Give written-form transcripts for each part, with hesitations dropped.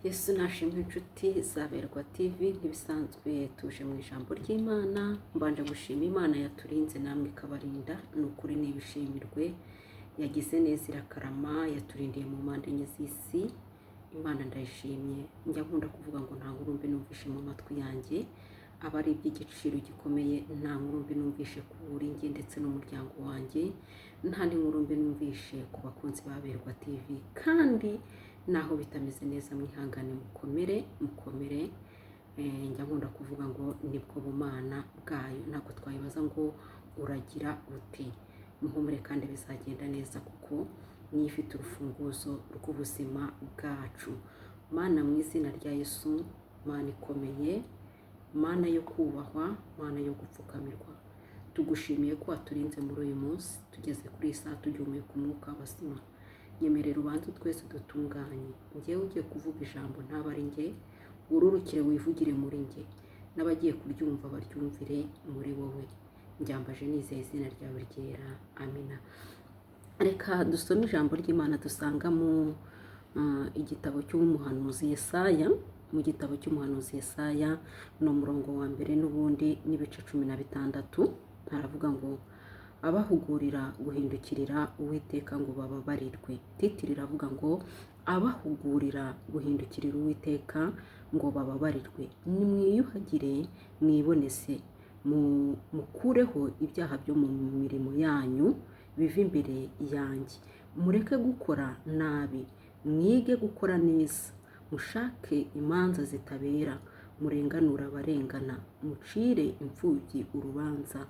Yesu nashimwe inshuti zaberwa TV nk'ibisanzwe tuje mu ijambo ry'Imana. Mbanje gushima Imana yaturinze namwe ikabarinda, ni ukuri nibishimirwe. Yagize neza irakarama, yaturindiye mu mpande enye z'isi. Imana ndayishimye. Njya nkunda kuvuga ngo nta nkuru mbi numvishe mu matwi yanjye, aba ari iby'igiciro gikomeye. Nta nkuru mbi numvishe kuri njye ndetse n'umuryango wanjye, nta nkuru mbi numvishe ku bakunzi baberwa TV. Kandi naho bitameze neza mwihangane, mukomere. Njya nkunda kuvuga ngo nibwo bumana bwayo, ntabwo twayibaza ngo uragira uti. Muhumure kandi bizagenda neza, kuko niyo ifite urufunguzo rw'ubuzima bwacu. Mana, mu izina rya Yesu, Mana ikomeye, Mana yo kubahwa, Mana yo gupfukamirwa, tugushimiye ko waturinze muri uyu munsi, tugeze kuri iyi saha tugihumeka umwuka w'abazima. Nyemerera ubanze twese dutunganye. Njyewe ugiye kuvuga ijambo ntaba ari njye, ururukire wivugire muri njye, n'abagiye kuryumva baryumvire muri wowe. Njyambaje nizeye izina ryawe ryera, amina. Reka dusome ijambo ry'Imana dusanga mu igitabo cy'umuhanuzi Yesaya. Mu gitabo cy'umuhanuzi Yesaya ni umurongo wa mbere n'ubundi n'ibice 16. Haravuga ngo abahugurira guhindukirira Uwiteka ngo bababarirwe. Titiri iravuga ngo abahugurira guhindukirira Uwiteka ngo bababarirwe. Nimwiyuhagire mwibonese, mukureho ibyaha byo mu mirimo yanyu biva imbere yanjye. Mureke gukora nabi, mwige gukora neza. Mushake imanza zitabera, murenganura abarengana. Mucire imfubyi urubanza,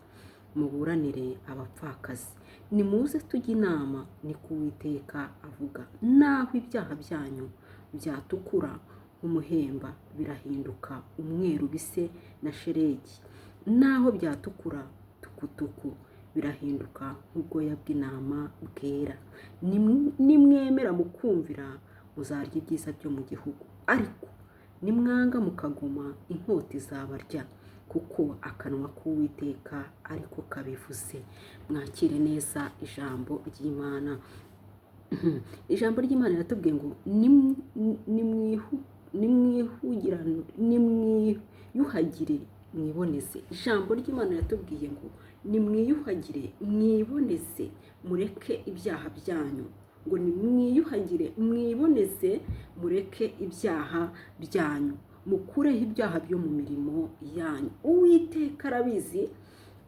muburanire abapfakazi. Nimuze tujye inama, ni ko Uwiteka avuga. Naho ibyaha byanyu byatukura nk'umuhemba, birahinduka umweru bise na shelegi. Naho byatukura tukutuku, birahinduka nk'ubwoya bw'intama bwera. Nimwemera mukumvira, muzarya ibyiza byo mu gihugu. Ariko nimwanga mukaguma, inkota izabarya, kuko akanwa k'Uwiteka ariko kabivuze. Mwakire neza ijambo ry'Imana. Ijambo ry'Imana riratubwiye ngo nimwiyuhagire mwiboneze. Ijambo ry'Imana riratubwiye ngo nimwiyuhagire mwiboneze, mureke ibyaha byanyu. Ngo nimwiyuhagire mwiboneze, mureke ibyaha byanyu, mukureho ibyaha byo mu mirimo yanyu. Uwiteka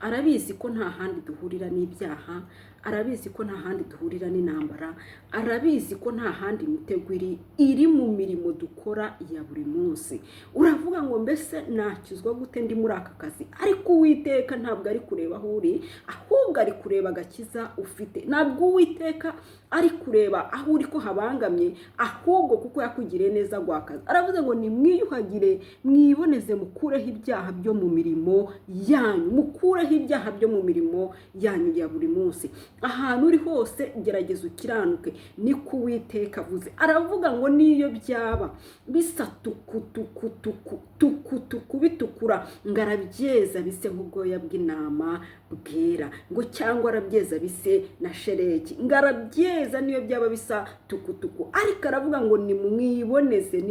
arabizi ko nta handi duhurira n'ibyaha, arabizi ko nta handi duhurira n'intambara, arabizi ko nta handi imitego iri mu mirimo dukora ya buri munsi. Uravuga ngo mbese nakizwa gute ndi muri aka kazi? Ariko Uwiteka ntabwo ari kureba aho uri, ahubwo ari kureba agakiza ufite. Ntabwo Uwiteka ari kureba aho uri ko habangamye, ahubwo kuko yakugiriye neza gwakaza. Aravuze ngo nimwiyuhagire mwiboneze, mukureho ibyaha byo mu mirimo yanyu. Mukureho ibyaha byo mu mirimo yanyu ya buri munsi. Ahantu uri hose gerageza ukiranuke, ni ko Uwiteka avuze. Aravuga ngo niyo byaba bisa tukutuku bitukura, ngo arabyeza bise nk'ubwoya bw'intama bwera. Ngo cyangwa arabyeza bise na shelegi, ngo arabyeza niyo byaba bisa tukutuku. Ariko aravuga ngo nimwiboneze,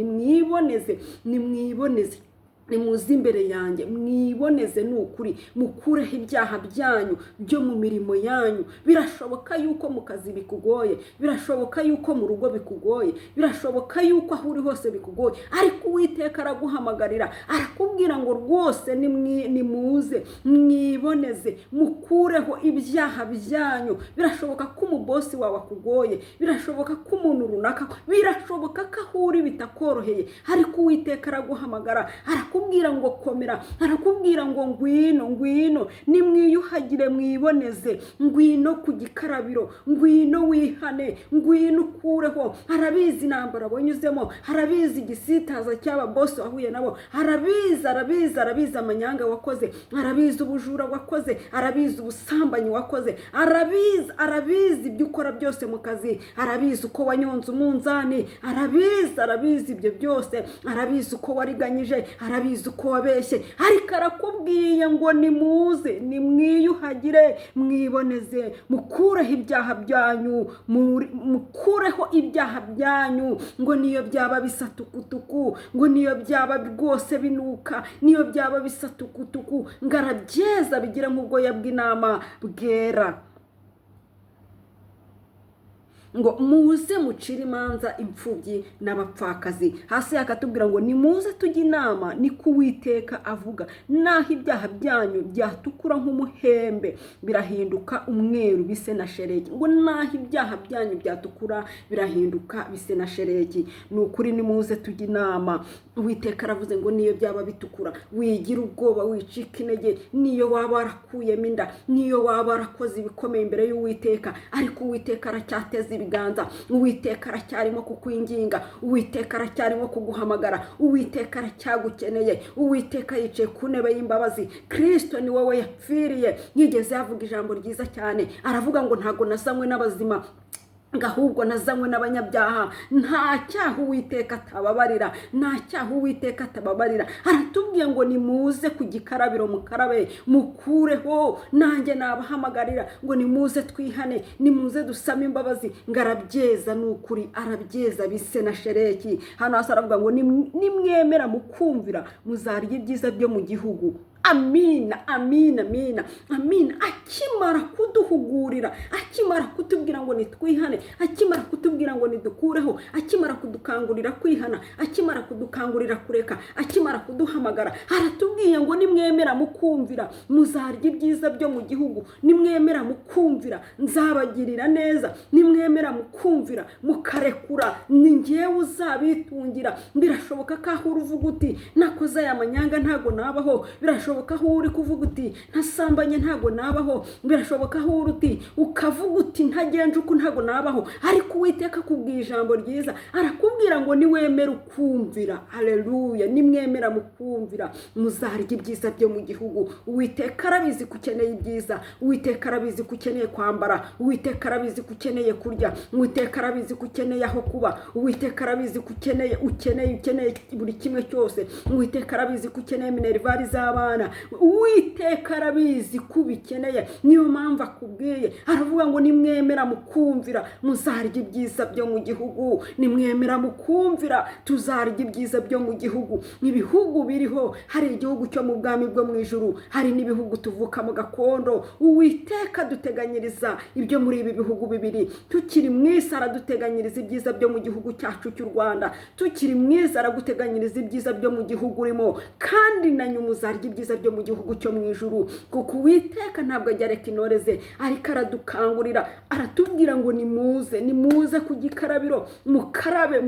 nimuze imbere yanjye, mwiboneze ni ukuri, mukureho ibyaha byanyu byo mu mirimo yanyu. Birashoboka yuko mu kazi bikugoye, birashoboka yuko mu rugo bikugoye, birashoboka yuko aho uri hose bikugoye, ariko Uwiteka araguhamagarira, arakubwira ngo rwose nimuze mwiboneze, mukureho ibyaha byanyu. Birashoboka ko umubosi wawe akugoye, birashoboka ko umuntu runaka, birashoboka ko aho uri bitakoroheye, ariko Uwiteka araguhamagara, arakubwira ngo komera, arakubwira ngo ngwino, nimwiyuhagire mwiboneze, ngwino ku gikarabiro, ngwino wihane, ngwino ukureho. Arabizi intambara wanyuzemo, arabizi igisitaza cy'aba boss wahuye nabo, arabizi amanyanga wakoze, arabizi ubujura wakoze, arabizi ubusambanyi wakoze, arabizi ibyo ukora byose mu kazi, arabizi uko wanyonze umunzani, arabizi ibyo byose, arabizi uko wariganyije, arabizi arabizi uko wabeshye, ariko arakubwiye ngo nimuze nimwiyuhagire mwiboneze mukureho ibyaha byanyu, mukureho ibyaha byanyu, ngo niyo byaba bisa tukutuku, ngo niyo byaba rwose binuka, niyo byaba bisa tukutuku, ngo arabyeza bigira nk'ubwoya bw'intama bwera. Ngo muze mucire imanza imfubyi n'abapfakazi. Hasi akatubwira ngo nimuze tujye inama, niko Uwiteka avuga. Naho ibyaha byanyu byatukura nk'umuhembe birahinduka umweru bise na sheregi. Ngo naho ibyaha byanyu byatukura birahinduka bise na sheregi. Ni ukuri nimuze tujye inama. Uwiteka aravuze ngo niyo byaba bitukura wigira ubwoba, wicika intege, niyo waba warakuyemo inda, niyo waba warakoze ibikomeye imbere y'Uwiteka, ariko Uwiteka aracyateza ibiganza. Uwiteka aracyarimo kukwinginga, Uwiteka aracyarimo kuguhamagara, Uwiteka aracyagukeneye. Uwiteka yicaye ku ntebe y'imbabazi. Kristo ni wowe yapfiriye. Yigeze yavuga ijambo ryiza cyane, aravuga ngo ntago nazanywe n'abazima, ahubwo nazanywe n'abanyabyaha. Nta cyaha Uwiteka atababarira, nta cyaha Uwiteka atababarira. Aratubwiye ngo nimuze ku gikarabiro mukarabe mukureho, nanjye nabahamagarira ngo nimuze twihane, nimuze dusame imbabazi. Ngo arabyeza, ni ukuri arabyeza bise na shereki. Hano hasi aravuga ngo nimwemera mukumvira muzarya ibyiza byo mu gihugu. Amina, amina, amina, amina. Akimara kuduhugurira, akimara kutubwira ngo nitwihane, akimara kutubwira ngo nidukureho, akimara kudukangurira kwihana, akimara kudukangurira kureka, akimara kuduhamagara, aratubwiye ngo nimwemera mukumvira muzarya ibyiza byo mu gihugu. Nimwemera mukumvira nzabagirira neza, nimwemera mukumvira mukarekura ni njyewe uzabitungira. Birashoboka ko aho uvuga uti nakoze aya manyanga ntago nabaho, birashoboka aho uri kuvuga uti ntasambanye ntago nabaho, birashoboka aho uri uti ukavuga uti ntagenje uko ntago nabaho, ariko Uwiteka akubwiye ijambo ryiza, arakubwira ngo niwemera ukumvira. Haleluya. Nimwemera mukumvira muzarya ibyiza byo mu gihugu. Uwiteka arabizi ko ukeneye ibyiza, Uwiteka arabizi ko ukeneye kwambara, Uwiteka arabizi ko ukeneye kurya, Uwiteka arabizi ko ukeneye aho kuba, Uwiteka arabizi ko ukeneye buri kimwe cyose, Uwiteka arabizi ko ukeneye minervari z'abana, Uwiteka arabizi ko ubikeneye. Niyo mpamvu akubwiye, aravuga ngo nimwemera mukumvira muzarya ibyiza byo mu gihugu. Nimwemera mukumvira tuzarya ibyiza byo mu gihugu. Ibihugu biriho, hari igihugu cyo mu bwami bwo mu ijuru, hari n'ibihugu tuvuka mu gakondo. Uwiteka duteganyiriza ibyo muri ibi bihugu bibiri. Tukiri mwisi araduteganyiriza ibyiza byo mu gihugu cyacu cy'u Rwanda, tukiri mwisi araguteganyiriza ibyiza byo mu gihugu urimo, kandi na nyuma uzarya ibyiza byo mu gihugu cyo mu ijuru. Kuko Uwiteka ntabwo ajya areka intore ze, ariko aradukangurira, aratubwira ngo nimuze ku gikarabiro mukarabe,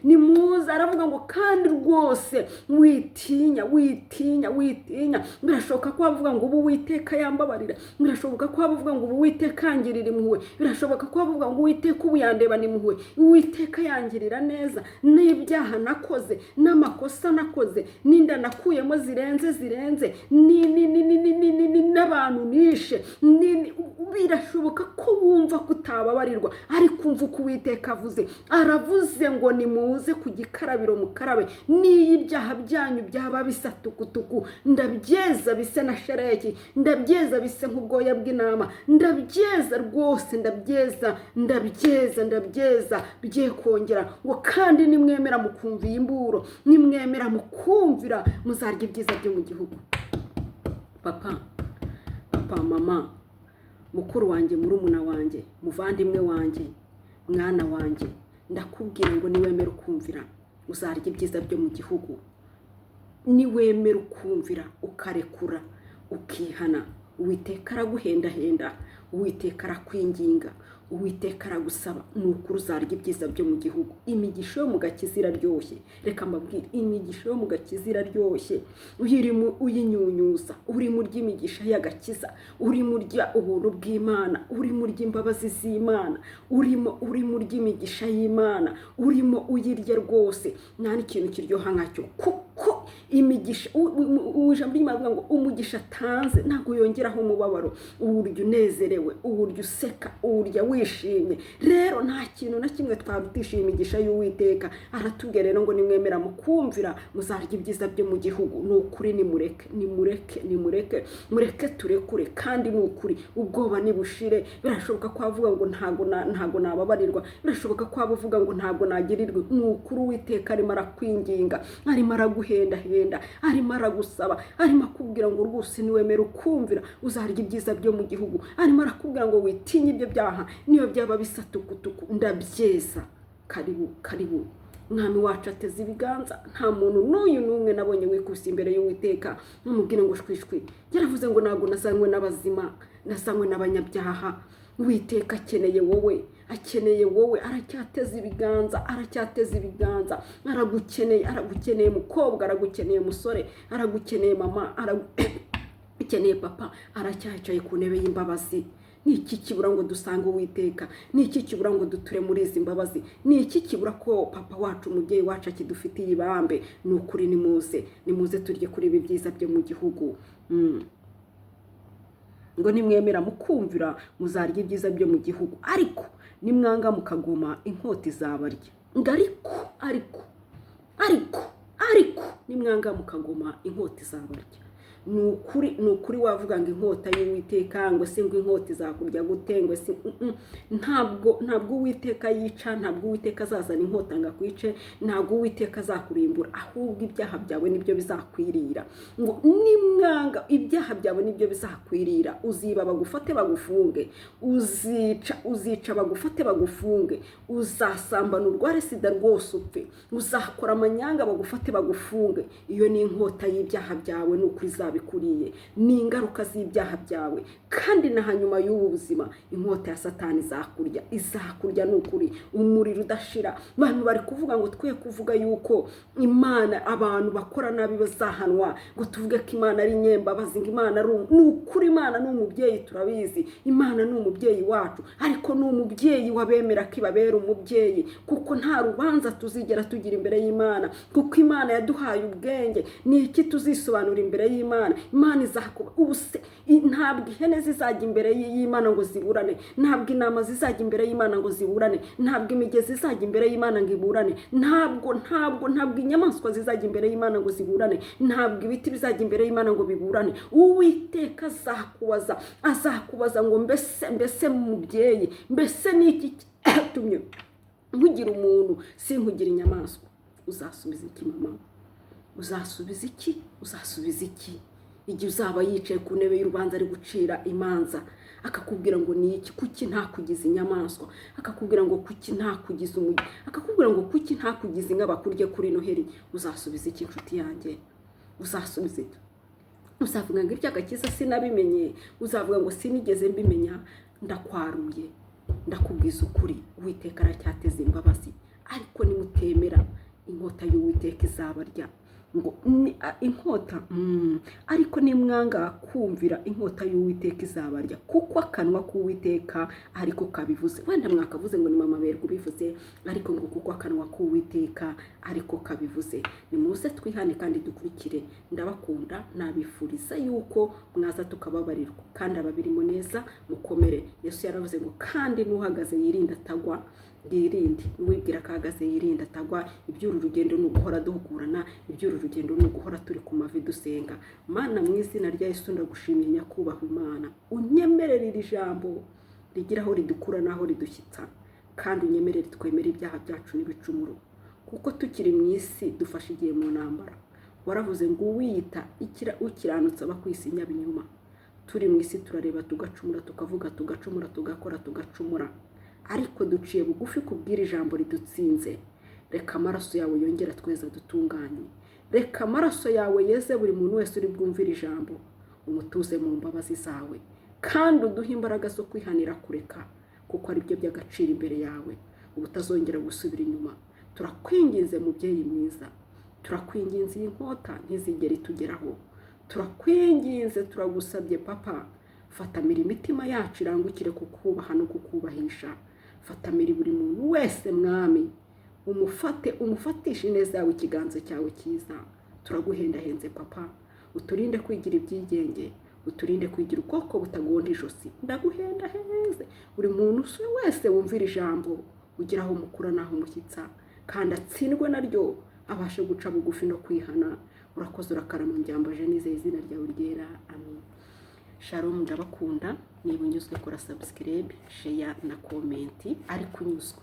nimuze. Aravuga ngo kandi rwose witinya. Birashoboka ko wavuga ngo ubu Uwiteka yambabarira, birashoboka ko wavuga ngo ubu Uwiteka yangirira impuhwe, birashoboka ko wavuga ngo Uwiteka ubu yandeba n'impuhwe. Uwiteka yangirira neza, n'ibyaha nakoze n'amakosa nakoze n'inda nakuyemo zirenze n'abantu nishe, birashoboka ko wumva kutababarirwa, ariko umva uko Uwiteka avuze. Aravuze ngo nimuze ku gikarabiro mukarabe, niyo ibyaha byanyu byaba bisa tukutuku ndabyeza bise na shereki, ndabyeza bise nk'ubwoya bw'intama, ndabyeza rwose, ndabyeza bigiye kongera. ngo kandi nimwemera mukumvira imburo, nimwemera mukumvira muzarya ibyiza byo mu gihugu. Papa, mama, mukuru wanjye, murumuna wanjye, muvandimwe wanjye, mwana wanjye, ndakubwira ngo niwemera ukumvira uzarya ibyiza byo mu gihugu. Niwemera ukumvira ukarekura ukihana, Uwiteka araguhendahenda, Uwiteka arakwinginga, Uwiteka aragusaba, nuko uzarya ibyiza byo mu gihugu. Imigisha yo mu gakiza iraryoshye. Reka mbabwire, imigisha yo mu gakiza iraryoshye. Uyinyunyuza, uri mu ry'imigisha y'agakiza, uri mu rya ubuntu bw'Imana, uri mu ry'imbabazi z'Imana, uri mu ry'imigisha y'Imana, urimo uyirya rwose. Nta n'ikintu kiryoha nkacyo, kuko imigisha ijambo ry'Imana rivuga ngo umugisha atanze ntabwo yongeraho umubabaro, uburyo unezerewe, uburyo useka, uburyo wishimye. Rero nta kintu na kimwe twarutisha imigisha y'Uwiteka. Aratubwira rero ngo nimwemera mukumvira muzarya ibyiza byo mu gihugu. Ni ukuri, mureke turekure, kandi ni ukuri ubwoba nibushire. Birashoboka ko avuga ngo ntago nababarirwa, birashoboka ko avuga ngo ntago nagirirwa. Ni ukuri Uwiteka arimo arakwinginga, arimo araguhendahenda, arimo aragusaba, arimo akubwira ngo rwose niwemera ukumvira uzarya ibyiza byo mu gihugu. Arimo arakubwira ngo witinye ibyo byaha niyo byaba bisatukutuku ndabyeza. Karibu Mwami wacu ateze ibiganza. Nta muntu n'uyu n'umwe nabonye wikubise imbere y'Uwiteka namubwira ngo shwishwi. Yaravuze ngo ntabwo nasanywe n'abazima, nasanywe n'abanyabyaha. Uwiteka akeneye wowe, aracyateze ibiganza, aragukeneye mukobwa, aragukeneye musore, aragukeneye mama, aragukeneye papa, aracyayicaye ku ntebe y'imbabazi. Ni iki kibura ngo dusange Uwiteka? Ni iki kibura ngo duture muri izi mbabazi? Ni iki kibura ko papa wacu, umubyeyi wacu akidufitiye ibambe? Ni ukuri, nimuze turye kuri ibi byiza byo mu gihugu. Ngo nimwemera mukumvira muzarya ibyiza byo mu gihugu, ariko nimwanga mukagoma inkota izabarya. Ngo ariko nimwanga mukagoma inkota izabarya. Ni ukuri wavuga ngo inkota y'Uwiteka, ngo se ngo inkota izakurya gute, ngo se ntabwo Uwiteka yica, ntabwo Uwiteka azazana inkota ngo akwice, ntabwo Uwiteka azakurimbura, ahubwo ibyaha byawe nibyo bizakwirira. Ngo nimwanga ibyaha byawe nibyo bizakwirira. Uziba bagufate bagufunge, uzica bagufate bagufunge, uzasambana urware sida rwose upfe, uzakora amanyanga bagufate bagufunge. Iyo ni inkota y'ibyaha byawe, ni ukuri bikuriye, ni ingaruka z'ibyaha byawe. Kandi na hanyuma y'ubu buzima inkota ya Satani izakurya ni ukuri, umuriro udashira. Abantu bari kuvuga ngo twe kuvuga yuko Imana abantu bakora nabi bazahanwa, ngo tuvuge ko Imana ari nyembabazi, ngo Imana ari ni ukuri. Imana ni umubyeyi, turabizi. Imana ni umubyeyi wacu, ariko ni umubyeyi wabemera ko ibabera umubyeyi, kuko nta rubanza tuzigera tugira imbere y'Imana, kuko Imana yaduhaye ubwenge. Ni iki tuzisobanura imbere y'Imana? Imana izakuba ubuse. Ntabwo ihene zizajya imbere y'Imana ngo ziburane, ntabwo intama zizajya imbere y'Imana ngo ziburane, ntabwo imigezi izajya imbere y'Imana ngo iburane, ntabwo inyamaswa zizajya imbere y'Imana ngo ziburane, ntabwo ibiti bizajya imbere y'Imana ngo biburane. Uwiteka azakubaza ngo mbese mubyeyi, mbese niki cyatumye nkugira umuntu sinkugira inyamaswa? Uzasubiza iki mama? Uzasubiza iki? Igihe uzaba yicaye ku ntebe y'urubanza ari gucira imanza, akakubwira ngo ni iki, kuki ntakugize inyamaswa, akakubwira ngo kuki ntakugize umugi, akakubwira ngo kuki ntakugize inka bakurye kuri Noheli. Uzasubiza iki nshuti yanjye? Uzasubiza iki? Uzavuga ngo iby'agakiza sinabimenye, uzavuga ngo sinigeze mbimenya. Ndakwaruye, ndakubwiza ukuri, Uwiteka aracyateze imbabazi, ariko nimutemera inkota y'Uwiteka izabarya. Ngo inkota ariko nimwanga kumvira inkota y'Uwiteka izabarya, kuko akanwa k'Uwiteka ariko kabivuze. Wenda mwakavuze ngo ni mama berwa ubivuze, ariko ngo kuko akanwa k'Uwiteka ariko kabivuze. Nimuze twihane kandi dukurikire. Ndabakunda, nabifuriza yuko mwaza tukababarirwa, kandi ababirimo neza mukomere. Yesu yaravuze ngo kandi nuhagaze yirinda atagwa, yirinde. Wibwira kahagaze yirinda atagwa. Iby'uru rugendo ni uguhora duhugurana, iby'uru rugendo ni uguhora turi ku mavi dusenga. Mana, mu izina rya Yesu ndagushimiye nyakubahwa Imana, unyemerere iri jambo rigira aho ridukura n'aho ridushyitsa, kandi unyemerere twemere ibyaha byacu n'ibicumuro, kuko tukiri mu isi dufashe igihe mu ntambara. Waravuze ngo uwiyita ukiranutse aba ku isi nyabinyuma. Turi mu isi turareba tugacumura, tukavuga tugacumura, tugakora tugacumura, ariko duciye bugufi kubwira ijambo ridutsinze. Reka amaraso yawe yongera tweza dutunganye, reka amaraso yawe yeze buri muntu wese uri bwumvira ijambo, umutuze mu mbabazi zawe, kandi uduhe imbaraga zo kwihanira kureka, kuko ari byo by'agaciro imbere yawe, ubutazongera gusubira inyuma. Turakwinginze mubyeyi mwiza, turakwinginze iyi nkota ntizigere itugeraho. Turakwinginze, turagusabye papa, fatamira imitima yacu irangukire kukubaha no kukubahisha. Fatamira buri muntu wese mwami, umufatishe neza yawe ikiganza cyawe cyiza. turaguhendahenze papa, uturinde kwigira ibyigenge, uturinde kwigira ubwoko butagonda ijosi, ndaguhendaheze. Buri muntu wese wumvira ijambo ugira aho mukura n'aho mushyitsa, kandi atsindwe naryo abashe guca bugufi no kwihana. Urakoze urakarama mbyambaje nizeye izina ryawe ryera, amen. Shalom, ndabakunda. Niba unyuzwe kora subscribe, share na comment, ariko unyuzwe